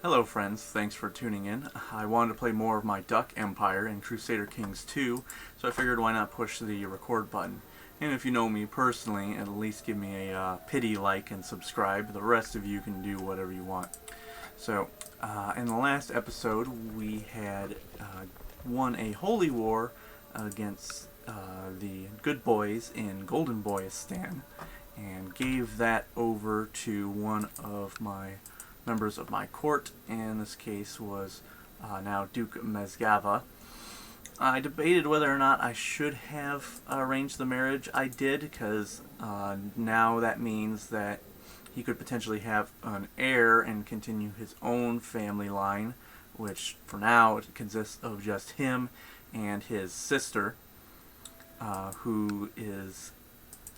Hello friends, thanks for tuning in. I wanted to play more of my Duck Empire in Crusader Kings II, so I figured why not push the record button. And if you know me personally, at least give me a pity like and subscribe. The rest of you can do whatever you want. So, in the last episode, we had won a holy war against the good boys in Golden Boyistan, and gave that over to one of my members of my court, and in this case was now Duke Masgava. I debated whether or not I should have arranged the marriage. I did, because now that means that he could potentially have an heir and continue his own family line, which for now it consists of just him and his sister, who is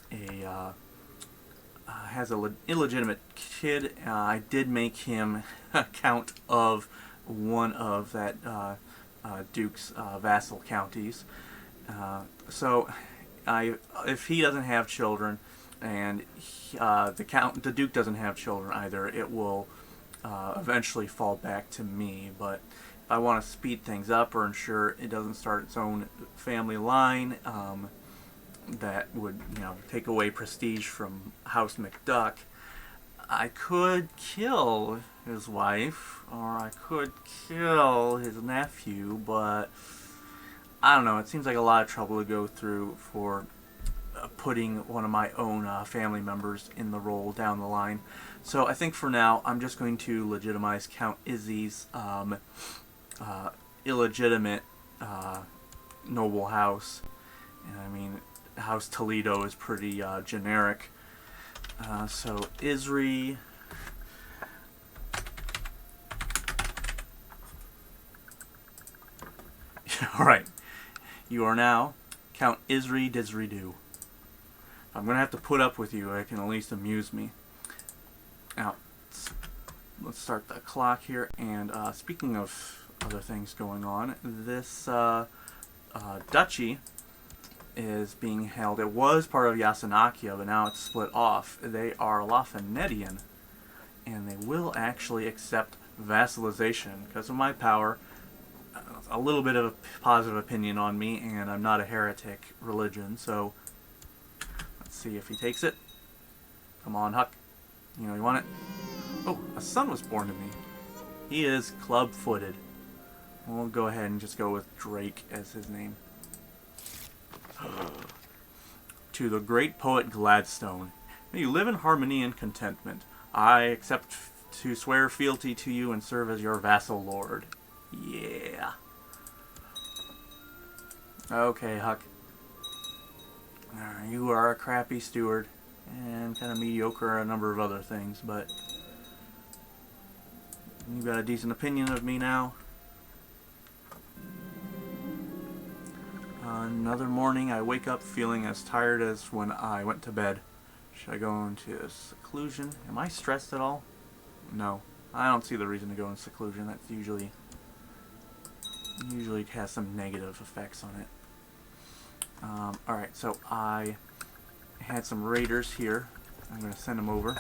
a has an illegitimate kid. I did make him a count of one of that Duke's vassal counties. So, if he doesn't have children, and the Duke doesn't have children either, it will eventually fall back to me. But if I want to speed things up or ensure it doesn't start its own family line, that would, take away prestige from House McDuck, I could kill his wife, or I could kill his nephew, but I don't know, it seems like a lot of trouble to go through for putting one of my own family members in the role down the line. So I think for now, I'm just going to legitimize Count Izzy's illegitimate noble house. And I mean, House Toledo is pretty generic. So Isri. Alright. You are now Count Isri Disri-Do. I'm going to have to put up with you. I can at least amuse me. Now, let's start the clock here. And speaking of other things going on, this Duchy is being held. It was part of Yasanakia, but now it's split off. They are Lafenetian, and they will actually accept vassalization because of my power. A little bit of a positive opinion on me, and I'm not a heretic religion, so let's see if he takes it. Come on, Huck. You want it? Oh, a son was born to me. He is club-footed. We'll go ahead and just go with Drake as his name. To the great poet Gladstone, may you live in harmony and contentment. I accept to swear fealty to you and serve as your vassal lord. Yeah. Okay, Huck. You are a crappy steward, and kind of mediocre at a number of other things, but you got a decent opinion of me now. Another morning, I wake up feeling as tired as when I went to bed. Should I go into seclusion? Am I stressed at all? No. I don't see the reason to go in seclusion. That's usually has some negative effects on it. Alright, so I had some raiders here. I'm going to send them over.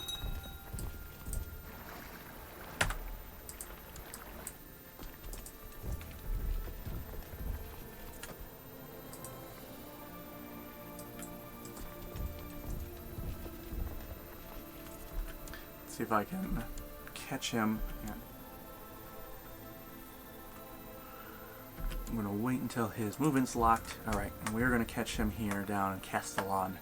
See if I can catch him. Yeah. I'm going to wait until his movement's locked. Alright, and we're going to catch him here down in Castellon.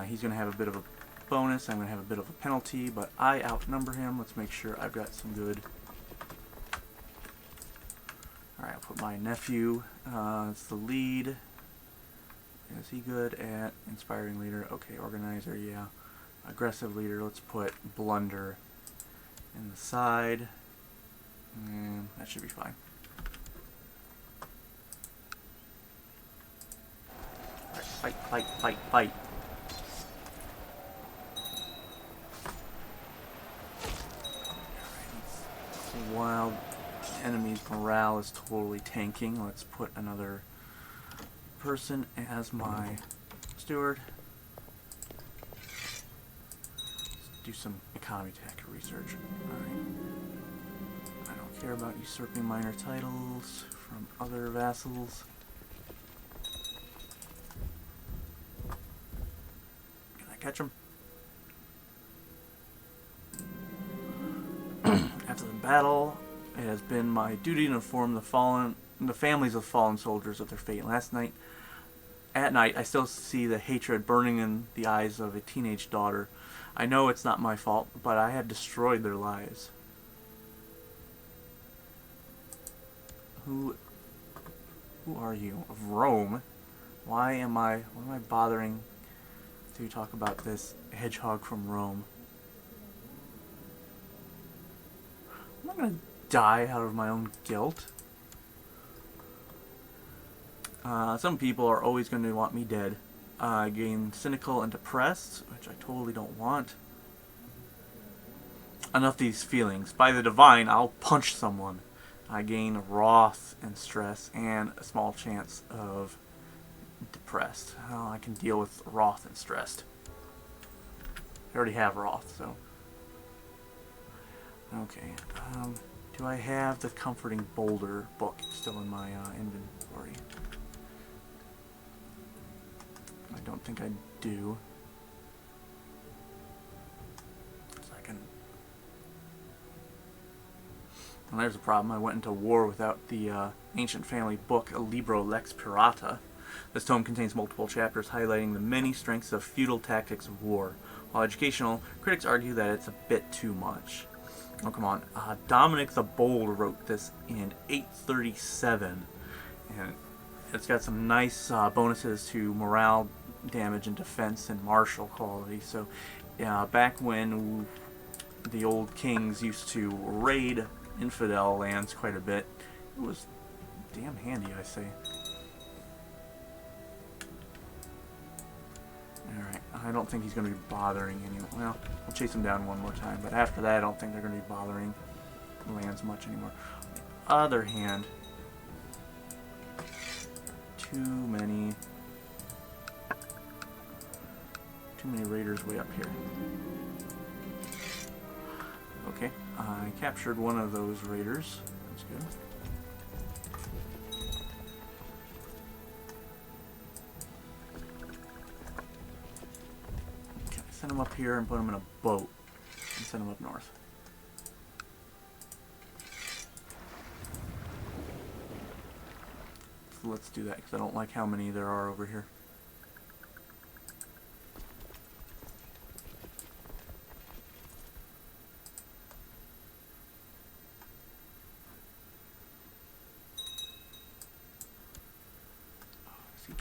He's going to have a bit of a bonus. I'm going to have a bit of a penalty, but I outnumber him. Let's make sure I've got some good... Alright, I'll put my nephew as the lead. Is he good at inspiring leader? Okay, organizer, yeah. Aggressive leader, let's put blunder in the side, and that should be fine. Alright, fight, fight, fight, fight. Alright, wild enemy's morale is totally tanking. Let's put another person as my steward. Do some economy tech research. Alright. care about usurping minor titles from other vassals. Can I catch him? After the battle, it has been my duty to inform the families of fallen soldiers of their fate. At night, I still see the hatred burning in the eyes of a teenage daughter. I know it's not my fault, but I have destroyed their lives. Who are you? Of Rome? Why am I bothering to talk about this hedgehog from Rome? I'm not gonna die out of my own guilt. Some people are always going to want me dead. I gain cynical and depressed, which I totally don't want. Enough of these feelings. By the divine, I'll punch someone. I gain wrath and stress, and a small chance of depressed. Oh, I can deal with wrath and stressed. I already have wrath, so. Okay. Do I have the Comforting Boulder book still in my inventory? I don't think I do. Second. And there's a problem. I went into war without the ancient family book, A Libro Lex Pirata. This tome contains multiple chapters highlighting the many strengths of feudal tactics of war. While educational, critics argue that it's a bit too much. Oh, come on. Dominic the Bold wrote this in 837. And it's got some nice bonuses to morale, damage, and defense, and martial quality. So, back when the old kings used to raid infidel lands quite a bit, it was damn handy, I say. Alright, I don't think he's going to be bothering anyone. Well, we'll chase him down one more time, but after that I don't think they're going to be bothering lands much anymore. On the other hand, too many raiders way up here. Okay, I captured one of those raiders. That's good. Okay, send him up here and put him in a boat and send him up north. So let's do that because I don't like how many there are over here.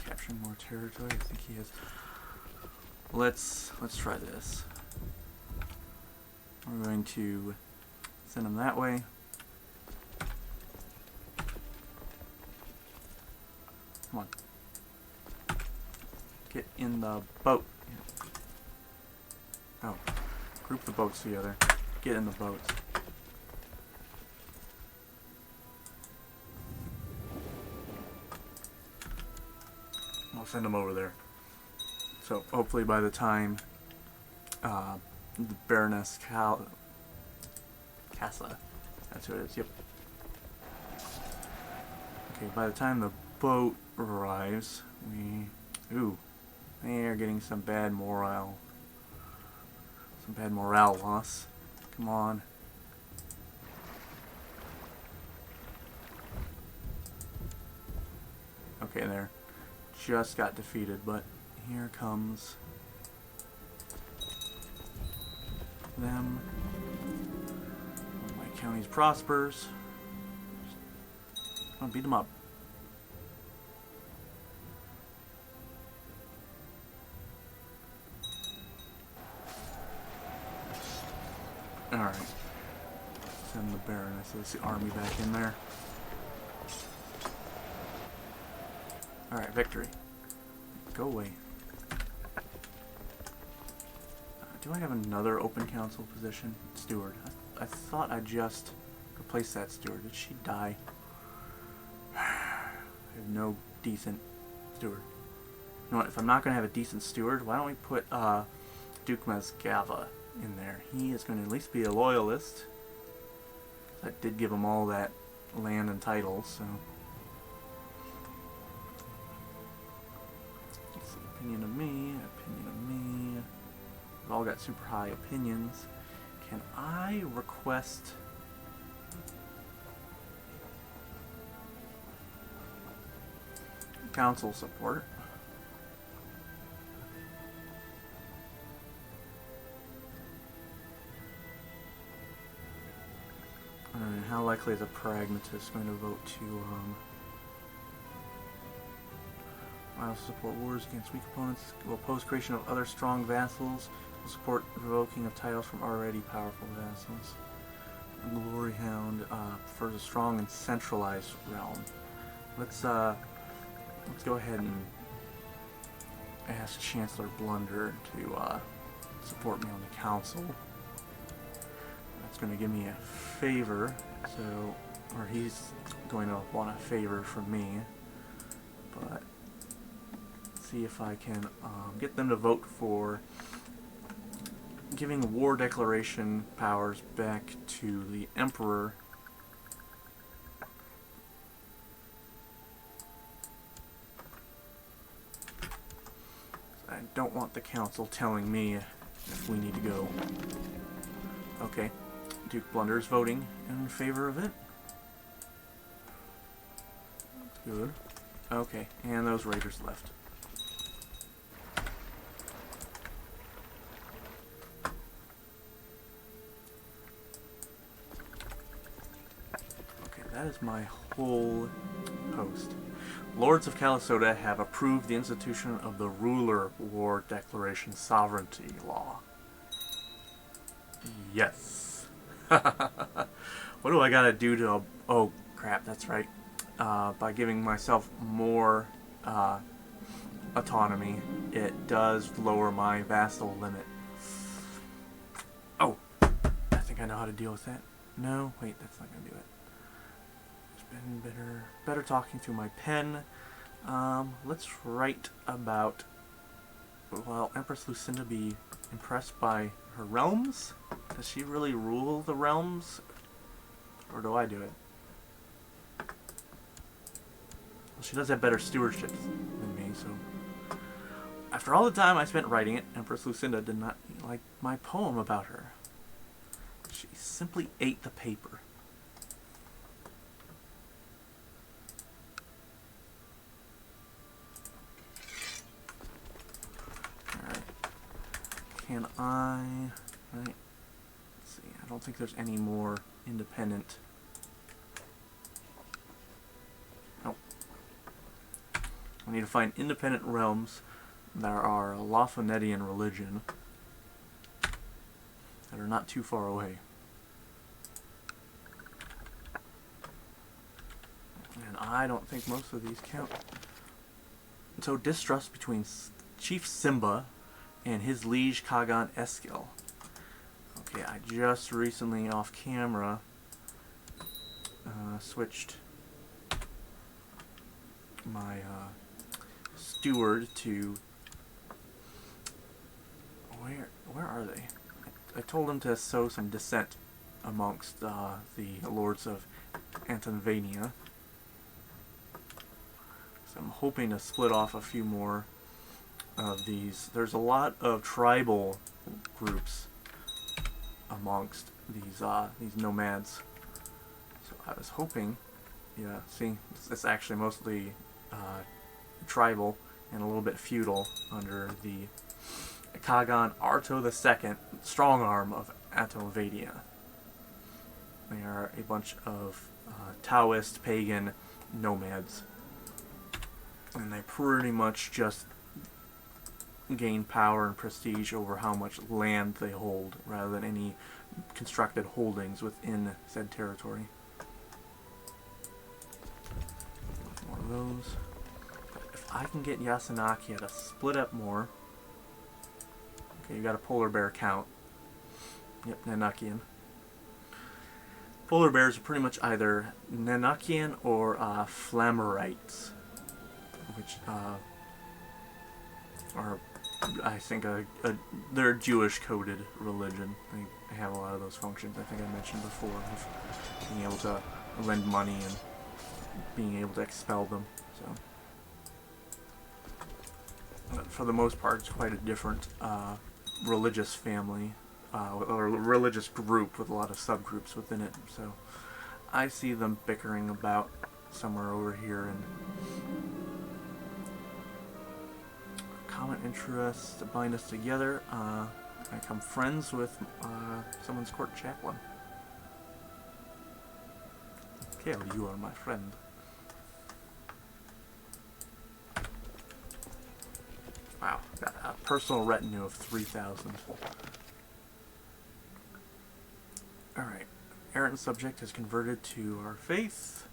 Capturing more territory. I think he is. Let's try this. We're going to send him that way. Come on. Get in the boat. Oh. Group the boats together. Get in the boats. I'll send them over there. So hopefully by the time the Baroness Casa, that's who it is, yep. Okay, by the time the boat arrives, they are getting some bad morale. Some bad morale loss. Come on. Okay, there. Just got defeated, but here comes them. My county's prospers. I'll beat them up. Alright. Send the Baroness's army back in there. Alright, victory. Go away. Do I have another open council position? Steward. I thought I just replaced that steward. Did she die? I have no decent steward. You know what? If I'm not going to have a decent steward, why don't we put Duke Masgava in there? He is going to at least be a loyalist. That did give them all that land and titles, so... Let's see, opinion of me. We've all got super high opinions. Can I request... council support? How likely is a pragmatist going to vote to will support wars against weak opponents, will oppose creation of other strong vassals, will support revoking of titles from already powerful vassals. A Glory Hound prefers a strong and centralized realm. Let's go ahead and ask Chancellor Blunder to support me on the council. That's going to give me a favor, so, or he's going to want a favor from me, but let's see if I can get them to vote for giving war declaration powers back to the Emperor. I don't want the council telling me if we need to go. Okay. Duke Blunder's voting in favor of it. That's good. Okay, and those raiders left. Okay, that is my whole post. Lords of Calisota have approved the institution of the Ruler War Declaration Sovereignty Law. Yes. What do I gotta do to... oh, crap, that's right. By giving myself more autonomy, it does lower my vassal limit. Oh, I think I know how to deal with that. No, wait, that's not gonna do it. It's been better talking through my pen. Let's write about... Will Empress Lucinda be impressed by her realms? Does she really rule the realms? Or do I do it? Well, she does have better stewardship than me, so... After all the time I spent writing it, Empress Lucinda did not like my poem about her. She simply ate the paper. Alright. Can I... Right. Let's see. I don't think there's any more independent... Nope. I need to find independent realms that are a Lafayettian religion that are not too far away. And I don't think most of these count. And so distrust between Chief Simba and his liege Kagan Eskil. Okay, I just recently off camera switched my steward to... Where are they? I told him to sow some dissent amongst the lords of Antonvania. So I'm hoping to split off a few more of these. There's a lot of tribal groups amongst these nomads. So I was hoping, yeah, see, it's actually mostly tribal and a little bit feudal under the Kagan Arto II, strong arm of Antonvania. They are a bunch of Taoist pagan nomads, and they pretty much just gain power and prestige over how much land they hold, rather than any constructed holdings within said territory. More of those. But if I can get Yasanakia to split up more... Okay, you got a polar bear count. Yep, Nanukian. Polar bears are pretty much either Nanukian or Flammerites, which are I think they're a Jewish-coded religion. They have a lot of those functions I think I mentioned before, of being able to lend money and being able to expel them. So, for the most part, it's quite a different religious family, or religious group with a lot of subgroups within it. So, I see them bickering about somewhere over here, and common interests to bind us together. I become friends with someone's court chaplain. Kale, you are my friend. Wow, got a personal retinue of 3,000. Alright, errant subject has converted to our faith.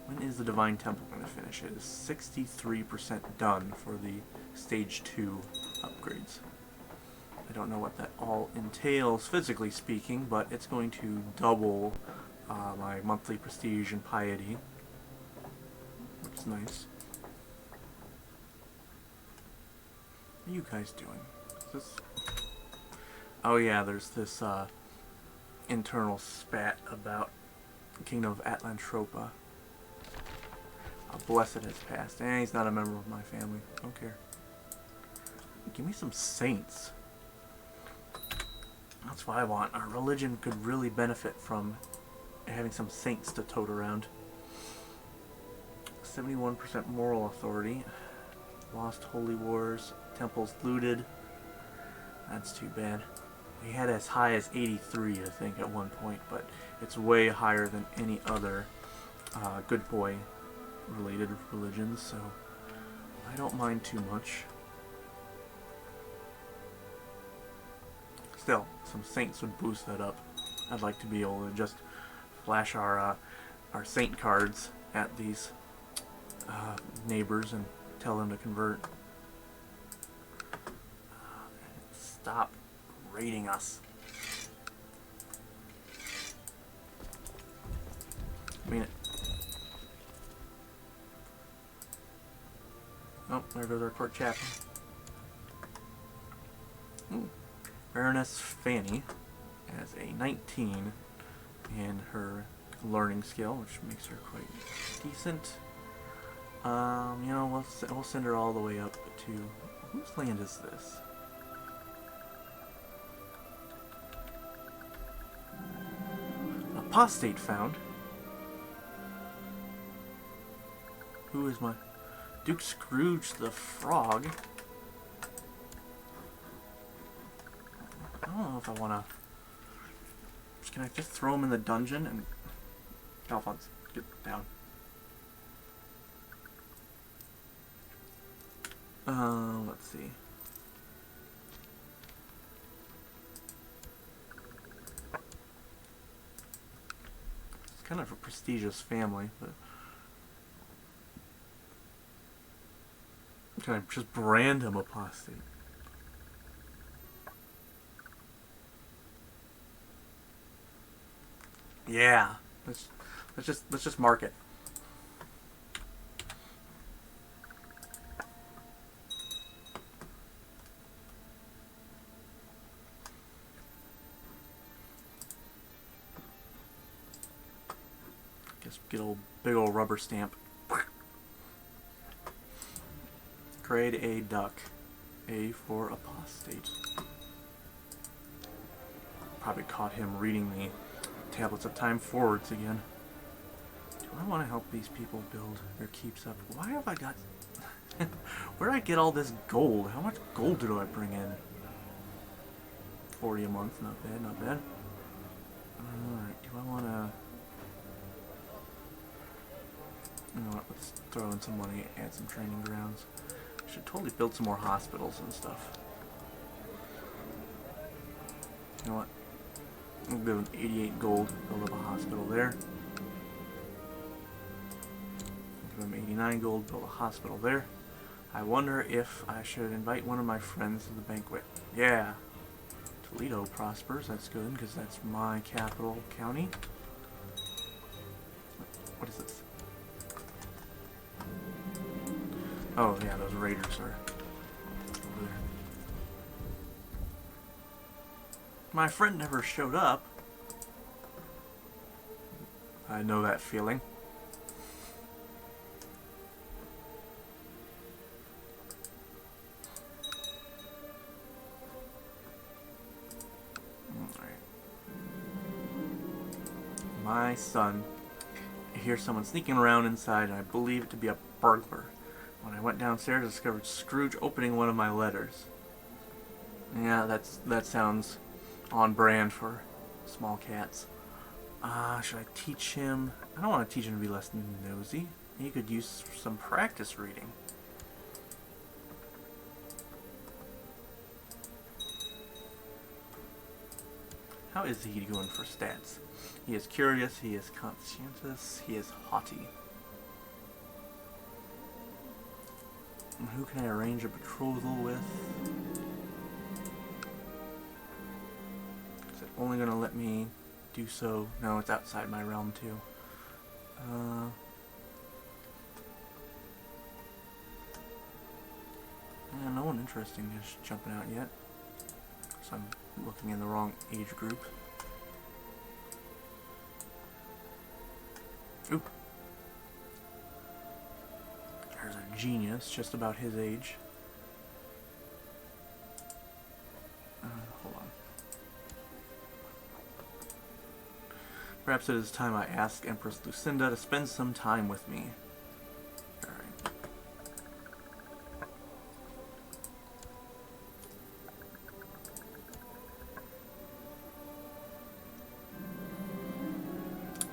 When is the Divine Temple going to finish? It is 63% done for the Stage 2 upgrades. I don't know what that all entails, physically speaking, but it's going to double my monthly prestige and piety, which is nice. What are you guys doing? Is this... Oh yeah, there's this internal spat about the Kingdom of Atlantropa. Blessed has passed. He's not a member of my family. Don't care. Give me some saints. That's what I want. Our religion could really benefit from having some saints to tote around. 71% moral authority. Lost holy wars. Temples looted. That's too bad. We had as high as 83, I think, at one point, but it's way higher than any other good boy related religions, so I don't mind too much. Still, some saints would boost that up. I'd like to be able to just flash our saint cards at these neighbors and tell them to convert. Stop raiding us. I mean it. Oh, there goes our court chaplain. Ooh. Baroness Fanny has a 19 in her learning skill, which makes her quite decent. You know, we'll send her all the way up to... Whose land is this? Apostate found. Who is my... Duke Scrooge the Frog. I don't know if I want to... Can I just throw him in the dungeon and... Alphonse, get down. Let's see. It's kind of a prestigious family, but... Can I just brand him apostate? Yeah. Let's just mark it. Just get a big old rubber stamp. Grade A duck. A for apostate. Probably caught him reading the Tablets of Time forwards again. Do I want to help these people build their keeps up? Why have I got... Where do I get all this gold? How much gold do I bring in? 40 a month. Not bad, not bad. Alright, do I want to... You know what, let's throw in some money, add some training grounds. Should totally build some more hospitals and stuff. You know what? We'll give him 88 gold, build up a hospital there. Give him 89 gold, build a hospital there. I wonder if I should invite one of my friends to the banquet. Yeah. Toledo prospers, that's good, because that's my capital county. What is this? Oh yeah, those raiders are over there. My friend never showed up. I know that feeling. Alright. My son. I hear someone sneaking around inside, and I believe it to be a burglar. When I went downstairs, I discovered Scrooge opening one of my letters. Yeah, that sounds on brand for small cats. Should I teach him? I don't want to teach him to be less nosy. He could use some practice reading. How is he doing for stats? He is curious, he is conscientious, he is haughty. And who can I arrange a betrothal with? Is it only going to let me do so? No, it's outside my realm too. Yeah, no one interesting is jumping out yet. So I'm looking in the wrong age group. Oop. There's a genius just about his age. Hold on. Perhaps it is time I ask Empress Lucinda to spend some time with me. Alright.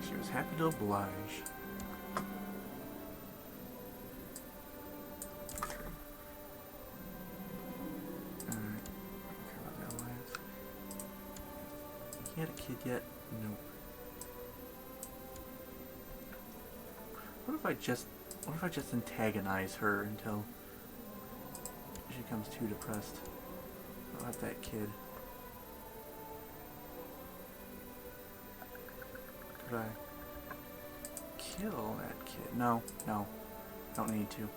She was happy to oblige. He had a kid yet? Nope. What if I just antagonize her until she becomes too depressed? I'll have that kid. Could I kill that kid? No, no. Don't need to.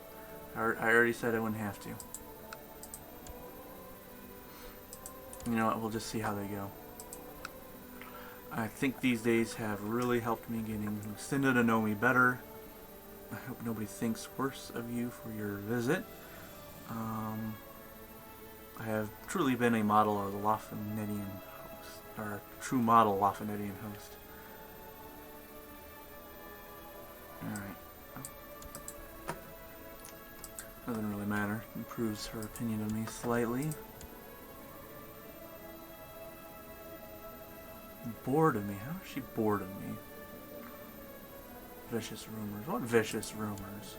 I already said I wouldn't have to. You know what? We'll just see how they go. I think these days have really helped me getting Lucinda to know me better. I hope nobody thinks worse of you for your visit. I have truly been a model of the Lafayettian host, or a true model Lafayettian host. Alright. Doesn't really matter. Improves her opinion of me slightly. Bored of me? How is she bored of me? Vicious rumors. What vicious rumors?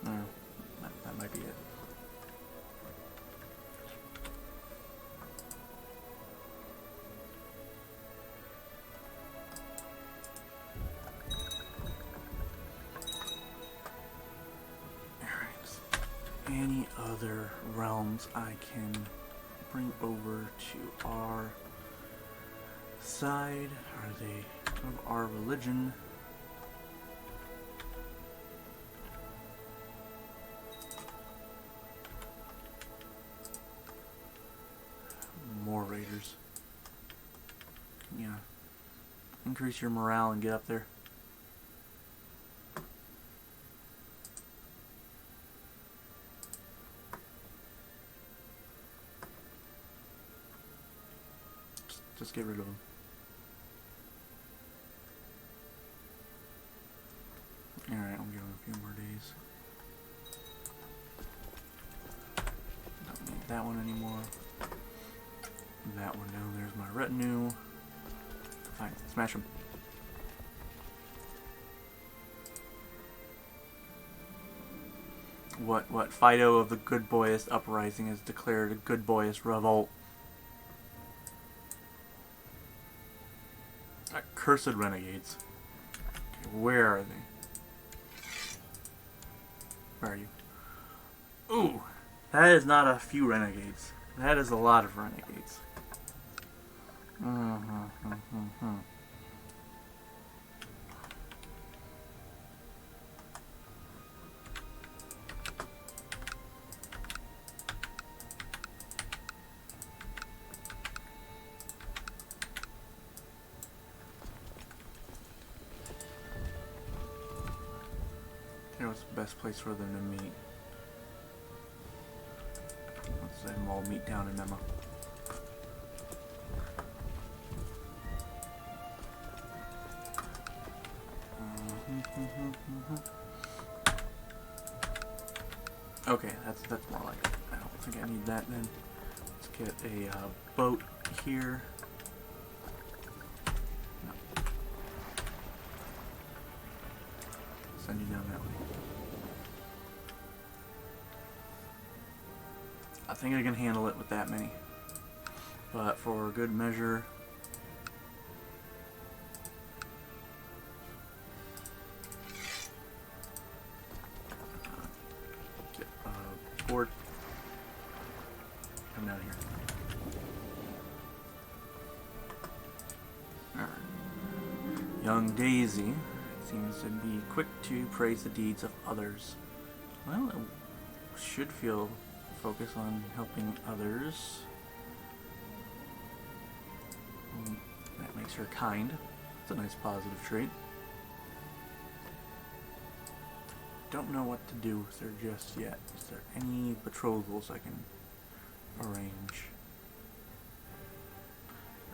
No, that might be it. Alright. Any other realms I can bring over to our side? Are they of our religion? More raiders. Yeah. Increase your morale and get up there. Just get rid of them. Alright, I'll give him a few more days. Don't need that one anymore. That one down there's my retinue. Fine, smash him. What Fido of the Good Boyist Uprising has declared a Good Boyist revolt. Cursed renegades. Okay, where are they? Where are you? Ooh, that is not a few renegades. That is a lot of renegades. what's the best place for them to meet? Let's let them all meet down in Emma. Okay, that's more like it. I don't think I need that then. Let's get a boat here. No. Send you down that way. I think I can handle it with that many. But for good measure, get board. Come down here. Alright. Young Daisy seems to be quick to praise the deeds of others. Well, it should feel focus on helping others. That makes her kind. It's a nice positive trait. Don't know what to do with her just yet. Is there any betrothals I can arrange?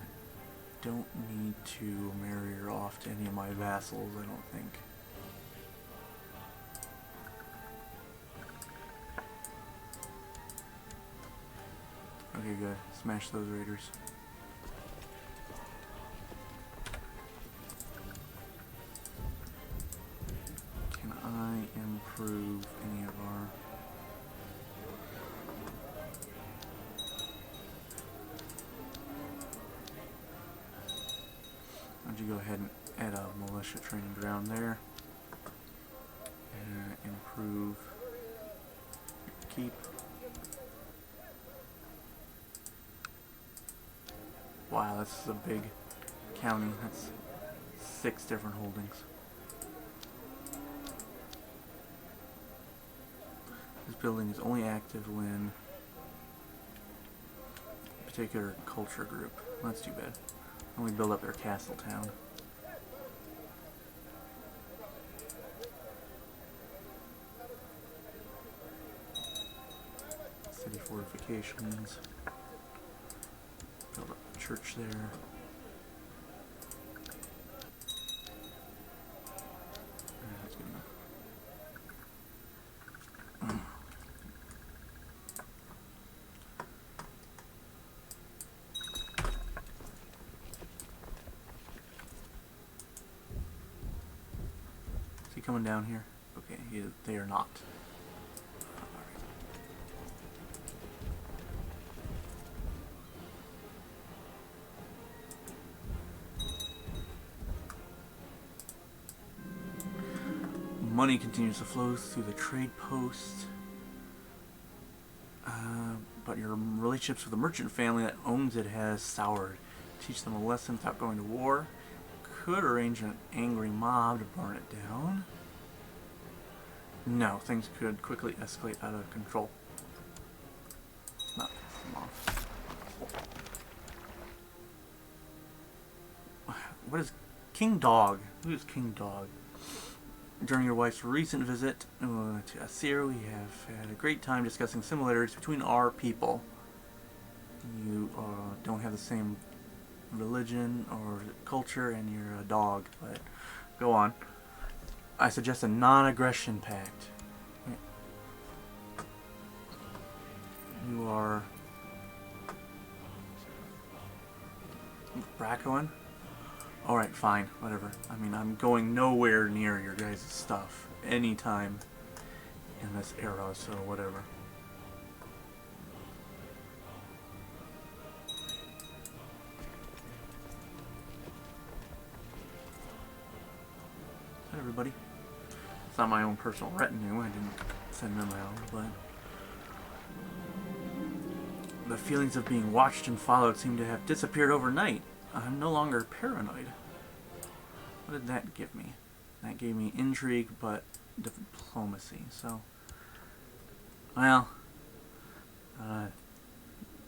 I don't need to marry her off to any of my vassals, I don't think. Okay, good. Smash those raiders. Can I improve any of our... Why don't you go ahead and add a militia training ground there. And improve your keep. Wow, that's a big county. That's 6 different holdings. This building is only active when a particular culture group. Well, that's too bad. Only build up their castle town. City fortifications. Build up a church there. That's good enough. Is he coming down here? Okay, they are not. Money continues to flow through the trade post, but your relationships with the merchant family that owns it has soured. Teach them a lesson without going to war. Could arrange an angry mob to burn it down. No, things could quickly escalate out of control. Not piss them off. What is King Dog? Who is King Dog? During your wife's recent visit to Asir, we have had a great time discussing similarities between our people. You don't have the same religion or culture, and you're a dog, but go on. I suggest a non-aggression pact. You are Braccoan? Alright, fine, whatever. I mean, I'm going nowhere near your guys' stuff anytime in this era, so whatever. Is that everybody? It's not my own personal retinue, I didn't send them out, but... The feelings of being watched and followed seem to have disappeared overnight. I'm no longer paranoid. What did that give me? That gave me intrigue, but diplomacy. So, well,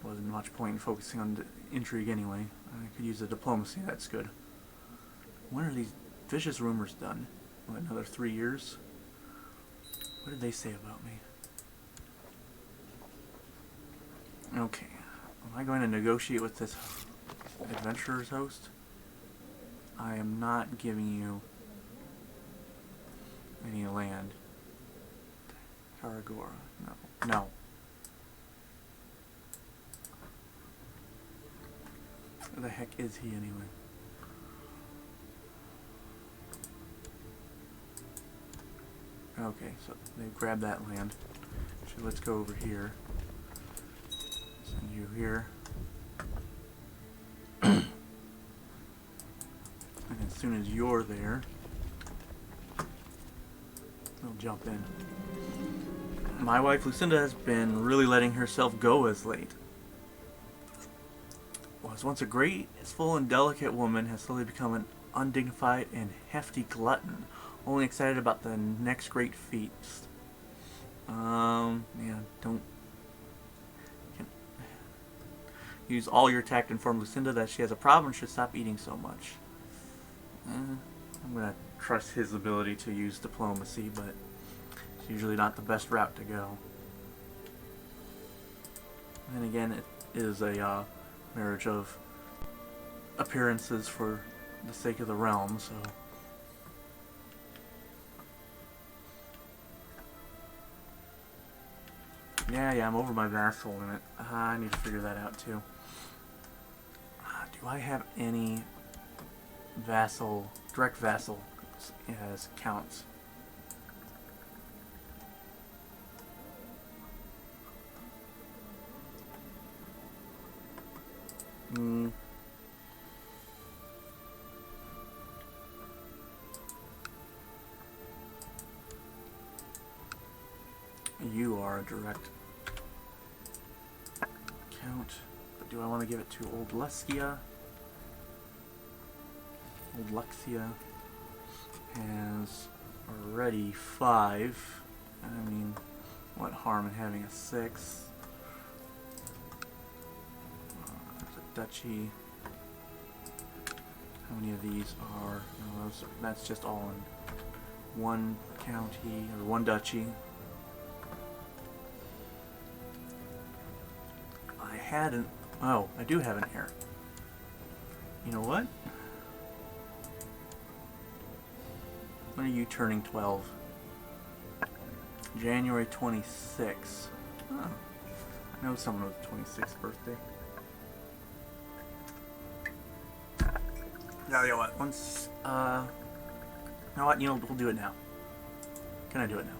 wasn't much point in focusing on intrigue anyway. I could use the diplomacy. That's good. When are these vicious rumors done? What, another 3 years? What did they say about me? Okay. Am I going to negotiate with this adventurer's host? I am not giving you any land. Karagora. No. No. Where the heck is he anyway? Okay, so they grabbed that land. So let's go over here. Send you here. And as soon as you're there, they'll jump in. My wife Lucinda has been really letting herself go as late. Was once a graceful and delicate woman, has slowly become an undignified and hefty glutton, only excited about the next great feast. Yeah, don't use all your tact to inform Lucinda that she has a problem and should stop eating so much. I'm gonna trust his ability to use diplomacy, but it's usually not the best route to go. And again, it is a marriage of appearances for the sake of the realm, so. Yeah, I'm over my vassal limit. I need to figure that out too. Do I have any direct vassal as counts? You are a direct count, but do I want to give it to Old Luxia? Old Luxia has already 5. I mean, what harm in having a 6? There's a duchy. How many of these are? No, that's just all in one county or one duchy. Oh, I do have an heir. You know what? When are you turning 12? January 26th. Oh, I know someone with a 26th birthday. No, you know what? You know what? We'll do it now. Can I do it now?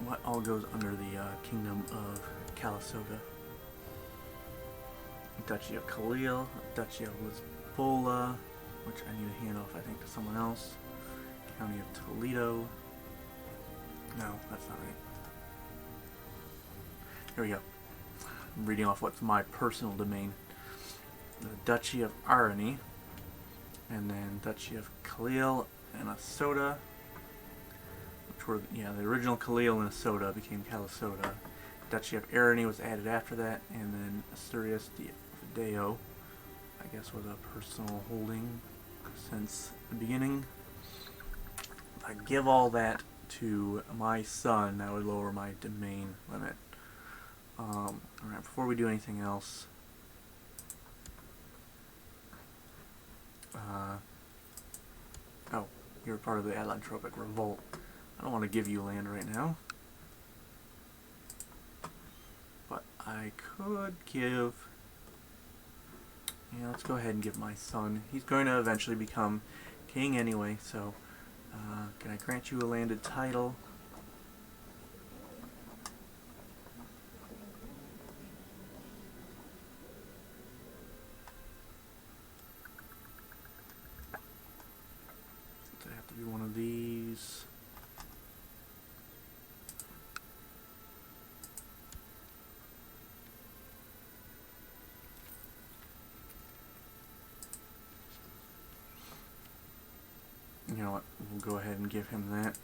What all goes under the kingdom of Calisoga? Duchy of Khalil, Duchy of Lisboa, which I need to hand off, I think, to someone else. County of Toledo. No, that's not right. Here we go. I'm reading off what's my personal domain. The Duchy of Arani, and then Duchy of Khalil and Asoda, which were, the original Khalil and Asoda became Calisoda. Duchy of Arani was added after that, and then Asturias de Deo, I guess, was a personal holding since the beginning. If I give all that to my son, that would lower my domain limit. Alright, before we do anything else, oh, you're part of the Atlantropic Revolt. I don't want to give you land right now, but I could give, let's go ahead and give my son. He's going to eventually become king anyway, so can I grant you a landed title? Does it have to be one of these? You know what, we'll go ahead and give him that.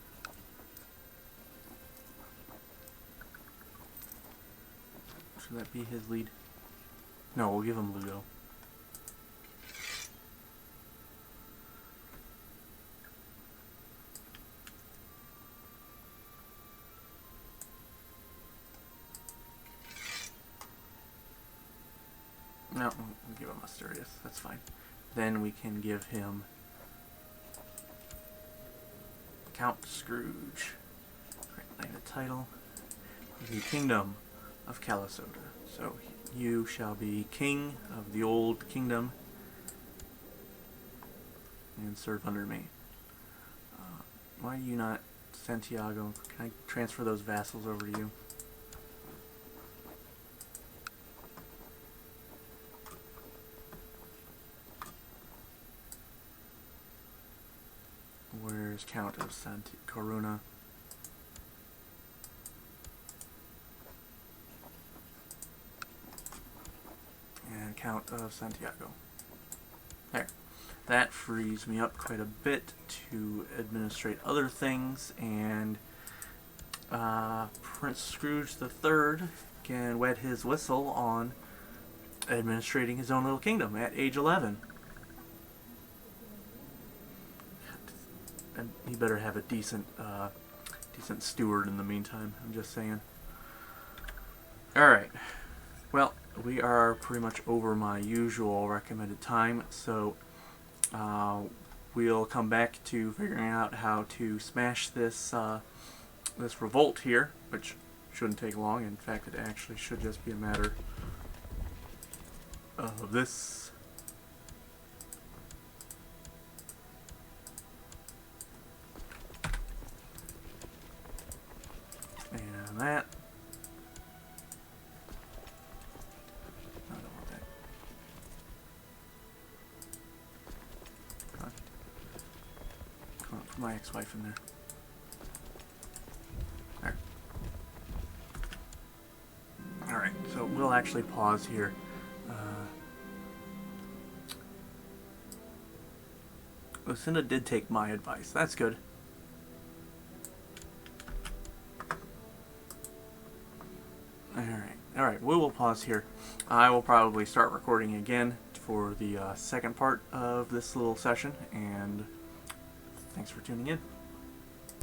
Should that be his lead? No, we'll give him Ludo. No, we'll give him Mysterious. That's fine. Then we can give him Count Scrooge. Grant a title. The Kingdom of Calisoda. So you shall be king of the old kingdom and serve under me. Why are you not Santiago? Can I transfer those vassals over to you? Where's Count of Coruna? And Count of Santiago. There. That frees me up quite a bit to administrate other things, and Prince Scrooge III can wet his whistle on administrating his own little kingdom at age 11. And he better have a decent steward in the meantime, I'm just saying. Alright, well, we are pretty much over my usual recommended time, so we'll come back to figuring out how to smash this this revolt here, which shouldn't take long. In fact, it actually should just be a matter of this. And that. I don't want that. Come on, put my ex-wife in there. There. Alright, so we'll actually pause here. Lucinda did take my advice. That's good. Alright, we will pause here. I will probably start recording again for the second part of this little session, and thanks for tuning in.